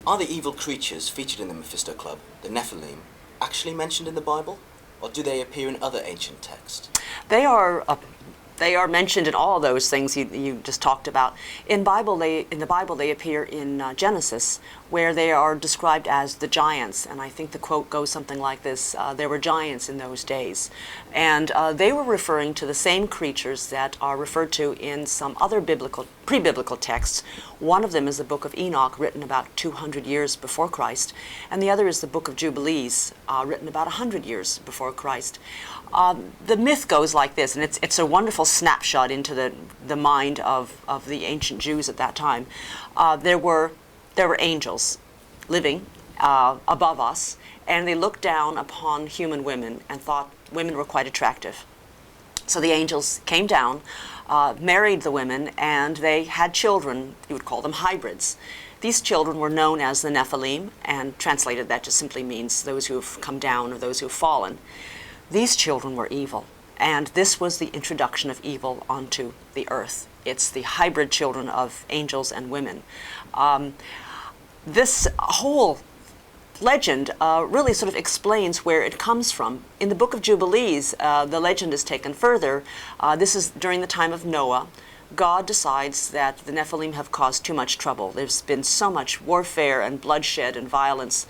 Are the evil creatures featured in the Mephisto Club, the Nephilim, actually mentioned in the Bible, or do they appear in other ancient texts? They are mentioned in all those things you just talked about. In the Bible, they appear in Genesis, where they are described as the giants. And I think the quote goes something like this: "There were giants in those days," and they were referring to the same creatures that are referred to in some other pre-biblical texts. One of them is the Book of Enoch, written about 200 years before Christ, and the other is the Book of Jubilees, written about 100 years before Christ. The myth goes like this, and it's a wonderful snapshot into the mind of the ancient Jews at that time. There were angels living above us, and they looked down upon human women and thought women were quite attractive. So the angels came down, married the women, and they had children. You would call them hybrids. These children were known as the Nephilim, and translated that just simply means those who have come down or those who have fallen. These children were evil, and this was the introduction of evil onto the earth. It's the hybrid children of angels and women. This whole legend really sort of explains where it comes from. In the Book of Jubilees, the legend is taken further. This is during the time of Noah. God decides that the Nephilim have caused too much trouble. There's been so much warfare and bloodshed and violence.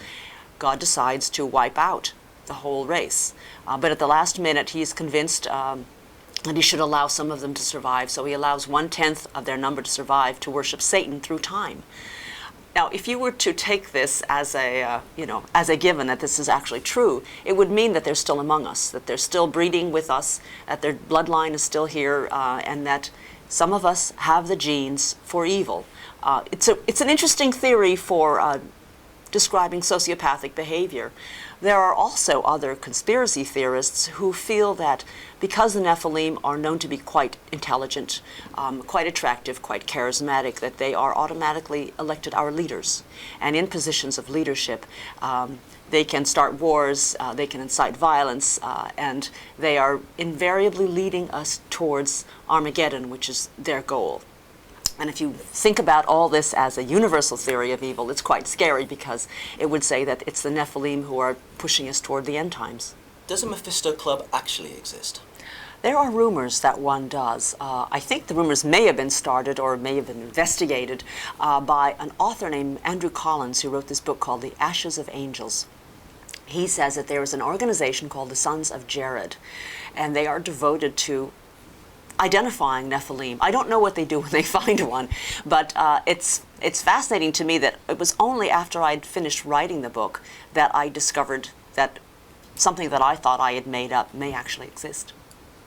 God decides to wipe out the whole race. But at the last minute, he's convinced that he should allow some of them to survive. So he allows 1/10 of their number to survive to worship Satan through time. Now, if you were to take this as a given that this is actually true, it would mean that they're still among us, that they're still breeding with us, that their bloodline is still here, and that some of us have the genes for evil. It's an interesting theory for describing sociopathic behavior. There are also other conspiracy theorists who feel that because the Nephilim are known to be quite intelligent, quite attractive, quite charismatic, that they are automatically elected our leaders. And in positions of leadership, they can start wars, they can incite violence, and they are invariably leading us towards Armageddon, which is their goal. And if you think about all this as a universal theory of evil, it's quite scary, because it would say that it's the Nephilim who are pushing us toward the end times. Does a Mephisto Club actually exist? There are rumors that one does. I think the rumors may have been started or may have been investigated by an author named Andrew Collins, who wrote this book called The Ashes of Angels. He says that there is an organization called the Sons of Jared, and they are devoted to identifying Nephilim. I don't know what they do when they find one, but it's fascinating to me that it was only after I'd finished writing the book that I discovered that something that I thought I had made up may actually exist.